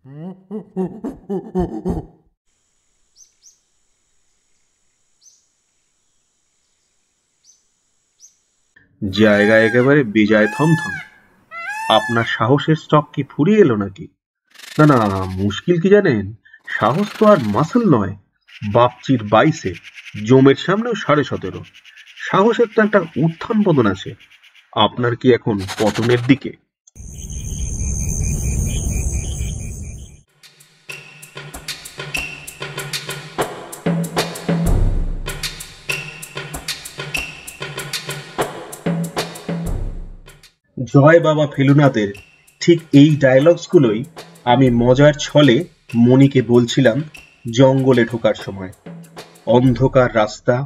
জায়গা একেবারে বেজায় থমথম। আপনার সাহসের স্টক কি ফুরিয়ে এলো নাকি? না না, মুশকিল কি জানেন, সাহস তো আর মাসল নয়, বাপচির 22-এ, জমের সামনেও 17.5। সাহসের তো একটা উত্থান পতন আছে। আপনার কি এখন পতনের দিকে? জয় বাবা ফেলুনাথের ঠিক এই ডায়লগসগুলোই আমি মজার ছলে মনিকে বলছিলাম জঙ্গলে ঢোকার সময়। অন্ধকার রাস্তা,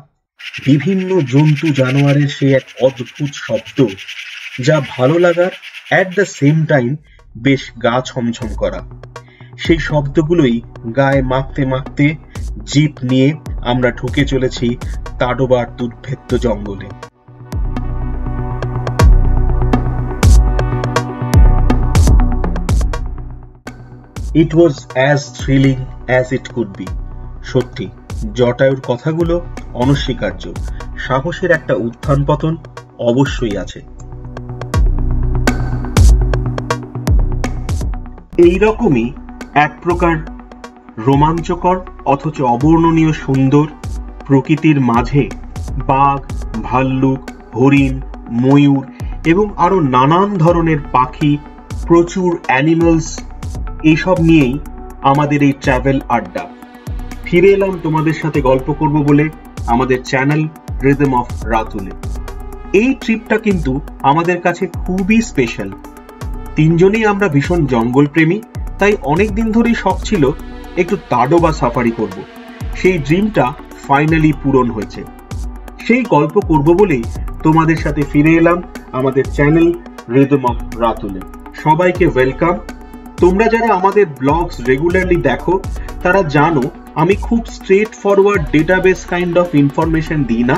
বিভিন্ন জন্তু জানোয়ারের সে এক অদ্ভুত শব্দ, যা ভালো লাগার অ্যাট দ্য সেম টাইম বেশ গা ছমছম করা। সেই শব্দগুলোই গায়ে মাখতে মাখতে জিপ নিয়ে আমরা ঢুকে চলেছি তাডোবার দুর্ভেদ্য জঙ্গলে। It was as thrilling as it could be. সত্যি জটায়ুর কথাগুলো অনস্বীকার্য। সাহসের একটা উত্থান পতন অবশ্যই আছে। এইরকমই এক প্রকার রোমাঞ্চকর অথচ অবর্ণনীয় সুন্দর প্রকৃতির মাঝে বাঘ, ভাল্লুক, হরিণ, ময়ূর এবং আরো নানান ধরনের পাখি, প্রচুর অ্যানিমালস, এইসব নিয়েই আমাদের এই ট্রাভেল আড্ডা। ফিরে এলাম তোমাদের সাথে গল্প করব বলে আমাদের চ্যানেল রিদম অফ রাতুলে। এই ট্রিপটা কিন্তু আমাদের কাছে খুবই স্পেশাল। তিনজনেই আমরা ভীষণ জঙ্গল প্রেমী, তাই অনেক দিন ধরেই শখ ছিল একটু তাডোবা সাফারি করব। সেই ড্রিমটা ফাইনালি পূরণ হয়েছে। সেই গল্প করব বলেই তোমাদের সাথে ফিরে এলাম আমাদের চ্যানেল রিদম অফ রাতুলে। সবাইকে ওয়েলকাম। তোমরা যারা আমাদের ব্লগস রেগুলারলি দেখো তারা জানো আমি খুব straight forward database kind of information দিই না,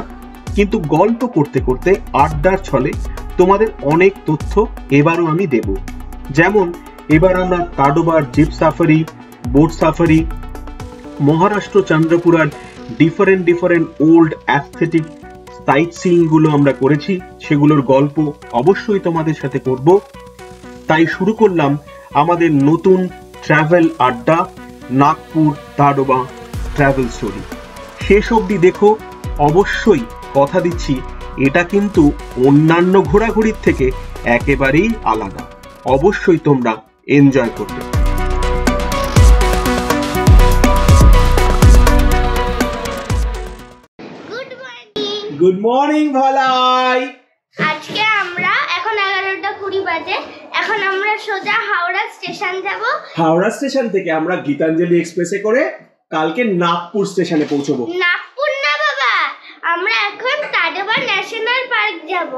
কিন্তু গল্প করতে করতে আড্ডার ছলে তোমাদের অনেক তথ্য এবারও আমি দেব। যেমন এবার আমরা তাডোবার jeep safari, boat safari, Maharashtra চন্দ্রপুরার different old aesthetic sightseeing গুলো আমরা করেছি, সেগুলোর গল্প অবশ্যই তোমাদের সাথে করব। তাই শুরু করলাম আমাদের নতুন ট্রাভেল আড্ডা, নাগপুর তাডোবা ট্রাভেল স্টোরি। শেষ অবধি দেখো, অবশ্যই কথা দিচ্ছি এটা কিন্তু অন্যান্য ঘোরাঘুরির থেকে একেবারেই আলাদা। অবশ্যই তোমরা এনজয় করবে। গুড মর্নিং ভালাই। আজকে আমরা এখন 11:20 বাজে। এখন আমরা সোজা হাওড়া স্টেশন যাব। হাওড়া স্টেশন থেকে আমরা গীতাঞ্জলি এক্সপ্রেসে করে কালকে নাগপুর স্টেশনে পৌঁছবো। নাগপুর না বাবা, আমরা এখন তাডোবা ন্যাশনাল পার্ক যাব।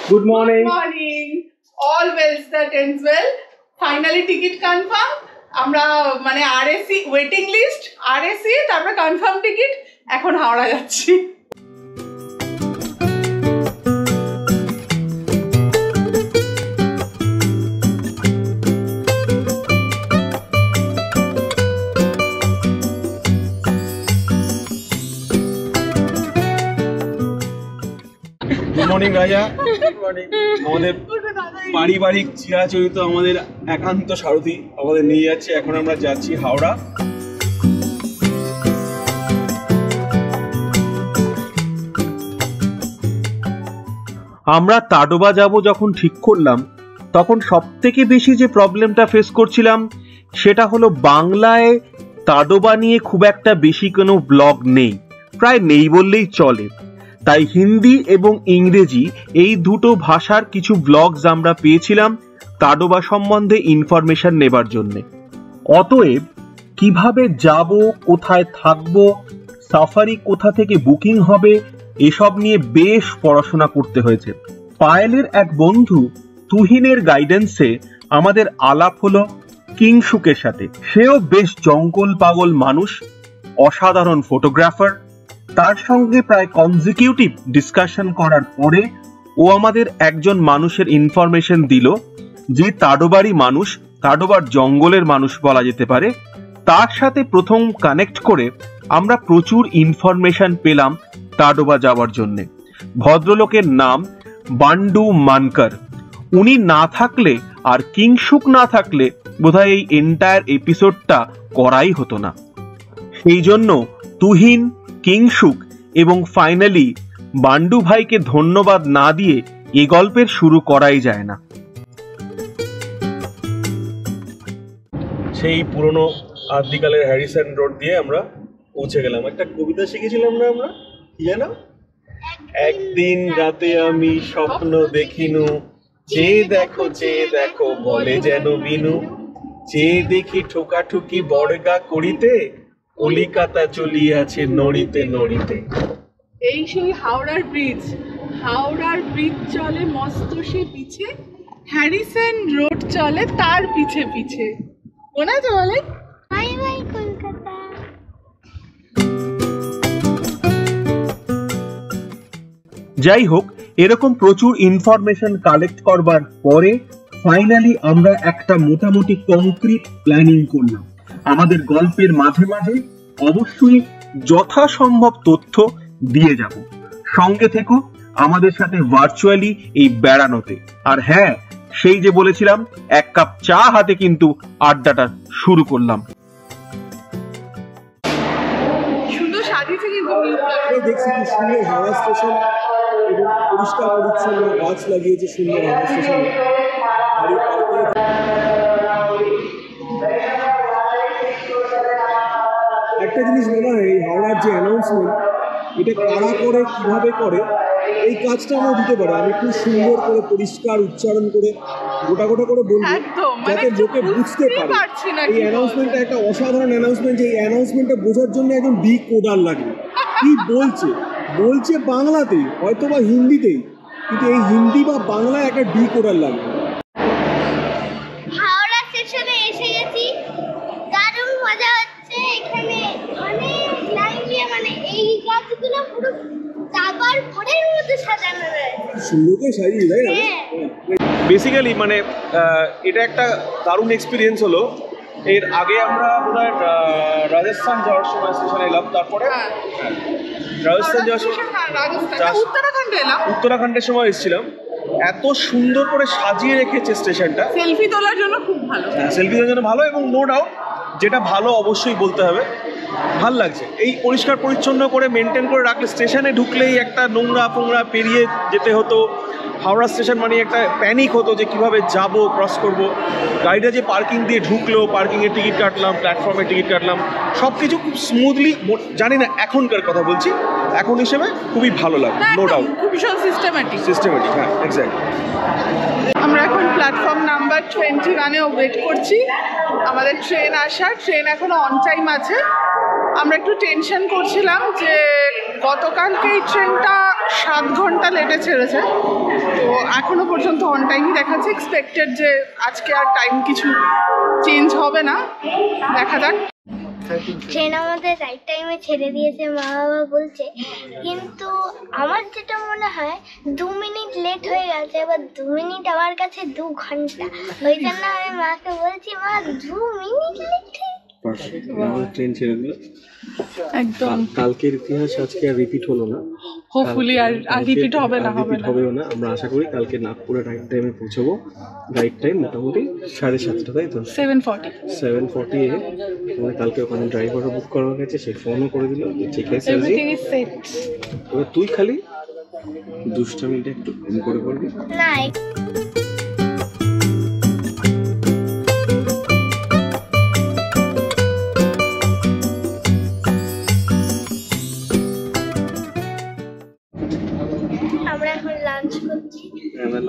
Good morning. Morning. All wells that ends well. Finally ticket confirm. আমরা মানে আরএসি ওয়েটিং লিস্ট, আরএসি, তারপর কনফার্ম টিকিট। এখন হাওড়া যাচ্ছি। গুড মর্নিং রাজা। আমাদের পারিবারিক চিরাচরিত আমাদের একান্ত সারথি আমাদের নিয়ে যাচ্ছে। এখন আমরা যাচ্ছি হাওড়া। আমরা তাডোবা যাব যখন ঠিক করলাম, তখন সব থেকে বেশি যে প্রবলেমটা ফেস করছিলাম সেটা হলো বাংলায় তাডোবা নিয়ে খুব একটা বেশি কোনো ব্লগ নেই, প্রায় নেই বললেই চলে। তাই হিন্দি এবং ইংরেজি এই দুটো ভাষার কিছু ব্লগস আমরা পেয়েছিলাম তাডোবা সম্বন্ধে ইনফরমেশন নেবার জন্য। অতএব কিভাবে যাব, কোথায় থাকবো, সাফারি কোথা থেকে বুকিং হবে, এসব নিয়ে বেশ পড়াশোনা করতে হয়েছে। পায়েলের এক বন্ধু তুহিনের গাইডেন্সে আমাদের আলাপ হলো কিংশুকের সাথে। সেও বেশ জঙ্গল পাগল মানুষ, অসাধারণ ফটোগ্রাফার। তার সঙ্গে প্রায় কনজিকিউটিভ ডিসকাশন করার পরে ও আমাদের একজন মানুষের ইনফরমেশন দিল যে তাডোবারি মানুষ তাডোবার জঙ্গলের মানুষ বলা যেতে পারে, তার সাথে প্রথম কানেক্ট করে আমরা প্রচুর ইনফরমেশন পেলাম তাডোবা যাওয়ার জন্য। ভদ্রলোকের নাম বান্ডু মানকার। উনি না থাকলে আর কিংশুক না থাকলে বোধহয় এই এন্টায়ার এপিসোডটা করাই হতো না। সেই জন্য তুহিন, কিংশুক এবং ফাইনালি বান্ডু ভাইকে ধন্যবাদ না দিয়ে এ গল্পের শুরু করাই যায় না। সেই পুরনো আদিকালের হ্যারিসন রোড দিয়ে আমরা পৌঁছে গেলাম। একটা কবিতা শিখেছিলাম না আমরা, কি জানো? একদিন রাতে আমি স্বপ্ন দেখিনু, চেয়ে দেখো বলে যেন বিনু, চেয়ে দেখি ঠোকাঠুকি বর্গা করিতে, কলিকাতা চলিয়াছে নড়িতে নড়িতে। এই সেই হাওড়ার ব্রিজ চলে মস্ত সে পিছে, হ্যারিসন রোড চলে তার পিছে পিছে। মনে আছে বলে? Bye bye Kolkata. যাই হোক, এরকম প্রচুর ইনফরমেশন কালেক্ট করবার পরে ফাইনালি আমরা একটা মোটামুটি কংক্রিট প্ল্যানিং করলাম। আমাদের গল্পের মাঝে মাঝে অবশ্যই যথাসম্ভব তথ্য দিয়ে যাব। সঙ্গে থেকো আমাদের সাথে ভার্চুয়ালি এই বেড়ানোতে। আর হ্যাঁ, সেই যে বলেছিলাম, এক কাপ চা হাতে কিন্তু আড্ডাটা শুরু করলাম। সুন্দর সাজিয়েছে কিন্তু দেখছি কি সুন্দর হাওড়া স্টেশন, এবং পরিষ্কার পরিচ্ছন্ন গাছ লাগিয়েছে সুন্দর হাওড়া স্টেশনে। একটা জিনিস মনে হয়, এই হাওড়ার যে অ্যানাউন্সমেন্ট, এটা কারা করে, কিভাবে করে, এই কাজটা আমরা দিতে পারে। আমি খুব সুন্দর করে পরিষ্কার উচ্চারণ করে গোটা গোটা করে বলবো, যাতে লোকে বুঝতে পারে। এই অ্যানাউন্সমেন্টটা একটা অসাধারণ অ্যানাউন্সমেন্ট। যে এই অ্যানাউন্সমেন্টটা বোঝার জন্য একজন ডিকোডার লাগবে। কি বলছে বাংলাতেই, হয়তো বা হিন্দিতেই, কিন্তু এই হিন্দি বা বাংলায় একটা ডিকোডার লাগবে। হাওড়া স্টেশনে এসে গেছি, দারুণ মজা হচ্ছে এখানে। অনেক লাইন দিয়ে, মানে এই গাছগুলো পুরো দাবার পরের মতো সাজানো রয়েছে। সুন্দর করে সাজিয়ে, তাই না? বেসিক্যালি মানে এটা একটা দারুণ এক্সপিরিয়েন্স হলো। এর আগে আমরা বোধহয় রাজস্থান যাওয়ার সময় স্টেশনে এলাম, তারপরে রাজস্থান যাওয়ার সময় উত্তরাখণ্ডের সময় এসেছিলাম। এত সুন্দর করে সাজিয়ে রেখেছে স্টেশনটা, সেলফি তোলার জন্য খুব ভালো। হ্যাঁ, সেলফি তোলার জন্য ভালো, এবং নো ডাউট যেটা ভালো অবশ্যই বলতে হবে, ভাল লাগছে। এই পরিষ্কার পরিচ্ছন্ন করে মেনটেন করে রাখলে, স্টেশনে ঢুকলেই একটা নোংরা ফোংরা পেরিয়ে যেতে হতো। হাওড়া স্টেশন মানে একটা প্যানিক হতো যে কিভাবে যাব, ক্রস করব। গাড়িটা যে পার্কিং দিয়ে ঢুকলো, পার্কিংয়ের টিকিট কাটলাম, প্ল্যাটফর্মের টিকিট কাটলাম, সব কিছু খুব স্মুথলি, জানি না এখনকার কথা বলছি, এখন হিসেবে খুবই ভালো লাগে, নো ডাউট। খুব ভীষণ সিস্টেম্যাটিক, হ্যাঁ, এক্স্যাক্টলি। আমরা এখন প্ল্যাটফর্ম নাম্বার 21-এ ওয়েট করছি আমাদের ট্রেন আসার। ট্রেন এখনো অন টাইম আছে। আমরা একটু টেনশন করছিলাম যে গতকালকে এই ট্রেনটা 7 ঘন্টা লেটে ছেড়েছে, তো এখনো পর্যন্ত অন টাইমই দেখাচ্ছে। এক্সপেক্টেড যে আজকে আর টাইম কিছু চেঞ্জ হবে না, দেখা যাক। ট্রেন আমাদের রাইট টাইমে ছেড়ে দিয়েছে, মা বাবা বলছে, কিন্তু আমার যেটা মনে হয় 2 মিনিট লেট হয়ে গেছে। এবার 2 মিনিট আমার কাছে 2 ঘন্টা, ওই জন্য আমি মাকে বলছি, মা 2 মিনিট লেট ট্রেন ছেড়ে দিল একদম। কালকের ইতিহাস আজকে আর রিপিট হলো না, হোপফুলি আর রিপিট হবে না। আমরা আশা করি কালকে নাগপুরে রাইট টাইমে পৌঁছবো। রাইট টাইম মোটামুটি 7:30, তাই তো? 7:40 এ। কালকে ওখানে ড্রাইভারও বুক করা গেছে, সে ফোনও করে দিল, ঠিক আছে এবার তুই খালি দুষ্টামিটা একটু কম করে করবি না। আমরা এখন লাঞ্চ করছি।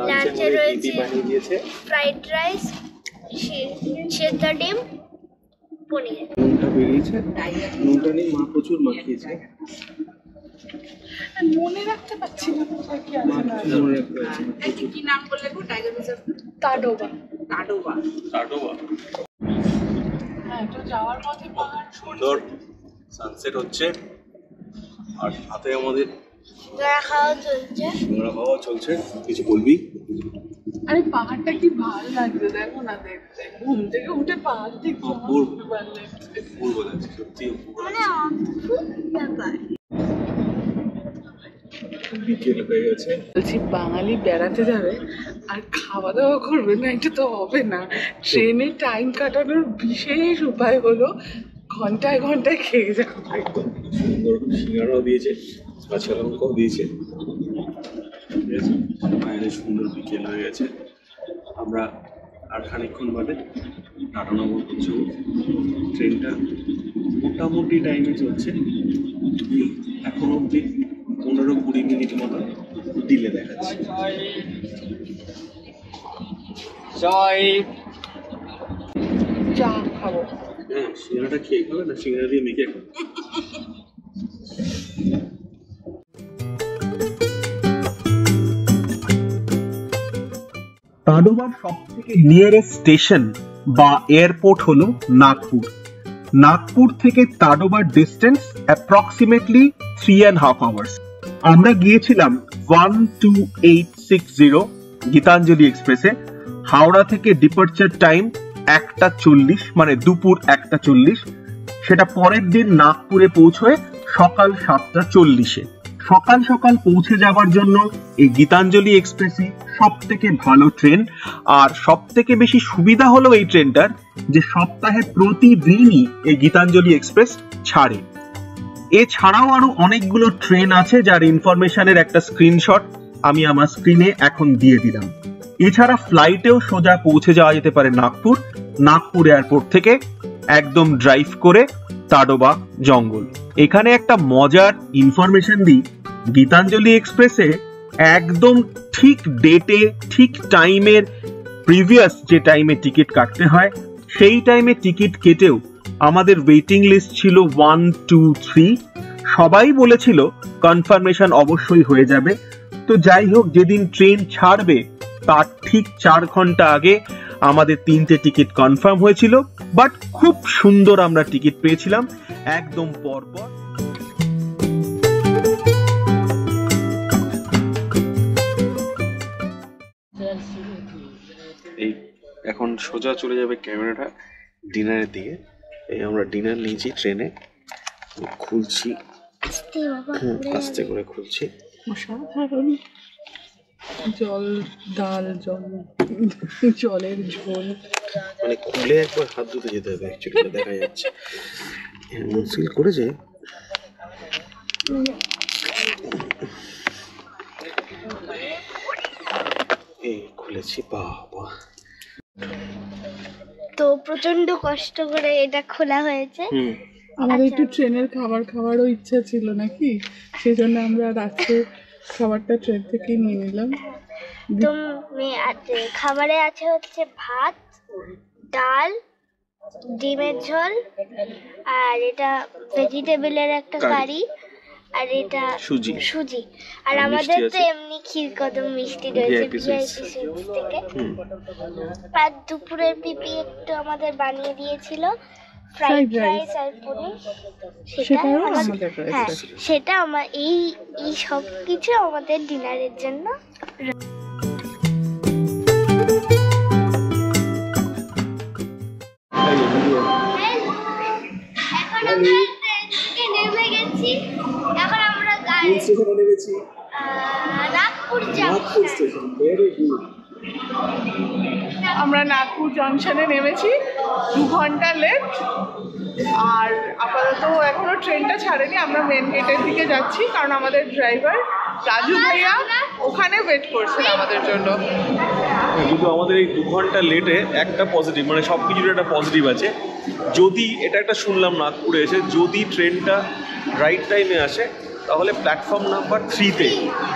লাঞ্চে রয়েছে ফ্রাইড রাইস, সেদ্ধ ডিম, পনির। নুনটা বেরিয়েছে, নুনটা নিয়ে মা প্রচুর মাখিয়েছে। মনে রাখতে পারছি না কি নাম বললে গো? তাডোবা। হ্যাঁ, তো যাওয়ার পথে পাহাড়, সুন্দর সানসেট হচ্ছে, আর সাথে আমাদের খাওয়া চলছে। কিছু বলবি? আরে পাহাড়টা কি ভালো লাগছে দেখো না, দেখতে ঘুম থেকে উঠে পাহাড় দেখতে ভালো লাগছে, সত্যি মানে অদ্ভুত ব্যাপার। বিকেল হয়ে গেছে, বলছি বাঙালি বেড়াতে যাবে আর খাওয়া দাওয়া করবে না, এটা তো হবে না। ট্রেনে টাইম কাটানোর বিশেষ উপায় হলো ঘন্টায় ঘন্টায় খেয়ে যাওয়া। একদম সুন্দর সিঙ্গারাও দিয়েছে, কাঁচা লঙ্কাও দিয়েছে, বাইরে সুন্দর বিকেল হয়ে গেছে। আমরা আর খানিকক্ষণ বাদে টাটানগর পৌঁছব। ট্রেনটা মোটামুটি টাইমে চলছে, এখন অবধি 15-20 মিনিট মতো ডিলে দেখাচ্ছে। চা খাবো। হ্যাঁ, সিঙ্গারাটা খেয়ে খাবে না, সিঙ্গারা দিয়ে মেখে খাবে। তাডোবার সবথেকে নিয়ারেস্ট স্টেশন বা এয়ারপোর্ট হলো নাগপুর। নাগপুর থেকে তাডোবার ডিস্টেন্স অ্যাপ্রক্সিমেটলি 3.5 আওয়ার্স। আমরা গিয়েছিলাম 12860 গীতাঞ্জলি এক্সপ্রেসে। হাওড়া থেকে ডিপার্চার টাইম 1:40, মানে দুপুর 1:40। সেটা পরের দিন নাগপুরে পৌঁছয় সকাল 7:40-এ। সকাল সকাল পৌঁছে যাওয়ার জন্য এই গীতাঞ্জলি এক্সপ্রেসই সব থেকে ভালো ট্রেন। আর সব থেকে বেশি সুবিধা হলো এই ট্রেনটার যে সপ্তাহে প্রতিদিনই এই গীতাঞ্জলি এক্সপ্রেস ছাড়ে। এছাড়াও আরো অনেকগুলো ট্রেন আছে যার ইনফরমেশনের একটা স্ক্রিনশট আমি আমার স্ক্রিনে এখন দিয়ে দিলাম। এছাড়া ফ্লাইটেও সোজা পৌঁছে যাওয়া যেতে পারে নাগপুর। নাগপুর এয়ারপোর্ট থেকে একদম ড্রাইভ করে তাডোবা জঙ্গল। এখানে একটা মজার ইনফরমেশন দিই, গীতাঞ্জলি এক্সপ্রেসে একদম ঠিক ডেটে ঠিক টাইমের প্রিভিয়াস যে টাইমে টিকিট কাটতে হয় সেই টাইমে টিকিট কেটেও আমাদের ওয়েটিং লিস্ট ছিল 1, 2, 3। সবাই বলেছিল কনফার্মেশন অবশ্যই হয়ে যাবে। তো যাই হোক, যেদিন ট্রেন ছাড়বে তার ঠিক 4 ঘন্টা আগে আমাদের 3টে টিকিট কনফার্ম হয়েছিল। বাট খুব সুন্দর আমরা টিকিট পেয়েছিলাম একদম পরপর। এই এখন সোজা চলে যাবে ক্যামেরাটা ডিনারের দিকে। এই আমরা ডিনার নিয়েছি ট্রেনে, খুলছি আস্তে করে খুলছি। অসাধারণ জল, ডাল, জলের ঝোল, মানে খুলে একবার হাত ধুতে যেতে হবে, অ্যাকচুয়ালি দেখা যাচ্ছে এমন সিল করেছে। এই খুলেছি, বাবা তো প্রচন্ড কষ্ট করে এটা খোলা হয়েছে। আমাদের একটু ট্রেনের খাবার খাওয়ারও ইচ্ছা ছিল নাকি, সেই জন্য আমরা রাত্রে খাবারটা ট্রেন থেকে নিয়ে নিলাম। তো খাবারে আছে হচ্ছে ভাত, ডাল, ডিমের ঝোল, আর এটা ভেজিটেবলের একটা কারি, আর এটা সুজি। আর আমাদের তো এমনি ক্ষীর কদম মিষ্টি রয়েছে ভিআইপি সুইটস থেকে। আর দুপুরের পিপি একটু আমাদের বানিয়ে দিয়েছিল ফ্রাইড রাইস আর পনির, সেটা আমার এই সব কিছু আমাদের ডিনারের জন্য। এখন আমরা নাগপুর স্টেশন। আমরা নাগপুর জংশনে নেমেছি, 2 ঘন্টা লেট। আর আপাতত এখনো ট্রেনটা ছাড়েনি, আমরা মেন গেটের দিকে যাচ্ছি কারণ আমাদের ড্রাইভার রাজু ভাইয়া ওখানে ওয়েট করছেন আমাদের জন্য। কিন্তু আমাদের এই 2 ঘন্টা লেটে একটা পজিটিভ, মানে সব কিছুর একটা পজিটিভ আছে। যদি এটা একটা শুনলাম নাগপুরে এসে, যদি ট্রেনটা রাইট টাইমে আসে তাহলে প্ল্যাটফর্ম নাম্বার 3-তে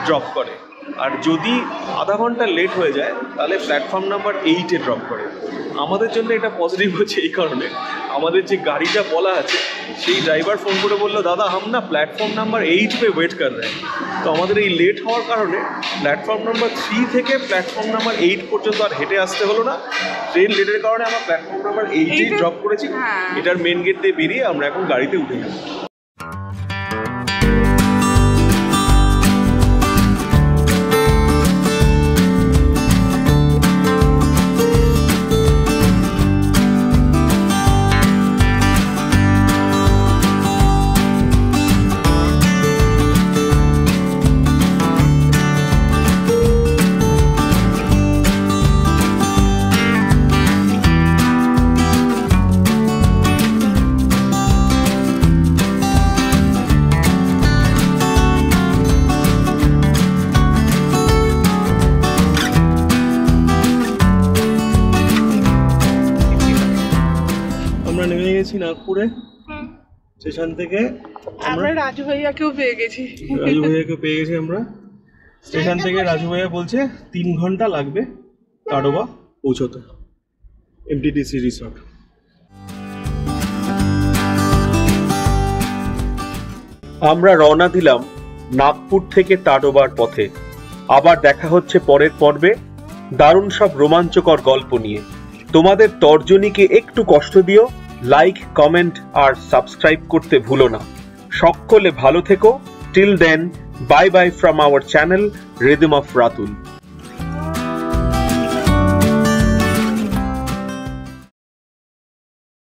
ড্রপ করে, আর যদি আধা ঘন্টা লেট হয়ে যায় তাহলে প্ল্যাটফর্ম নাম্বার 8-এ ড্রপ করে। আমাদের জন্য এটা পজিটিভ হচ্ছে এই কারণে, আমাদের যে গাড়িটা বলা আছে সেই ড্রাইভার ফোন করে বললো, দাদা হাম না প্ল্যাটফর্ম নাম্বার 8 पे ওয়েট কর রহে। তো আমাদের এই লেট হওয়ার কারণে প্ল্যাটফর্ম নাম্বার 3 থেকে প্ল্যাটফর্ম নাম্বার 8 পর্যন্ত আর হেঁটে আসতে হলো না। ট্রেন লেটের কারণে আমরা প্ল্যাটফর্ম নাম্বার 8-এই ড্রপ করেছি। এটার মেন গেট দিয়ে বেরিয়ে আমরা এখন গাড়িতে উঠে যাবো। নেমে গেছি নাগপুরে। স্টেশন থেকে আমরা রাজু ভাইয়াকেও পেয়ে গেছি। আমরা স্টেশন থেকে রাজু ভাইয়া বলছে 3 ঘন্টা লাগবে তাড়োয়া পৌঁছতে, এমটিটিসি রিসর্ট। আমরা রওনা দিলাম নাগপুর থেকে তাডোবার পথে। আবার দেখা হচ্ছে পরের পর্বে দারুণ সব রোমাঞ্চকর গল্প নিয়ে। তোমাদের তর্জনীকে একটু কষ্ট দিও, লাইক, কমেন্ট আর সাবস্ক্রাইব করতে ভুলো না। সকলে ভালো থেকো। Till then, bye bye from our channel rhythm of Ratul.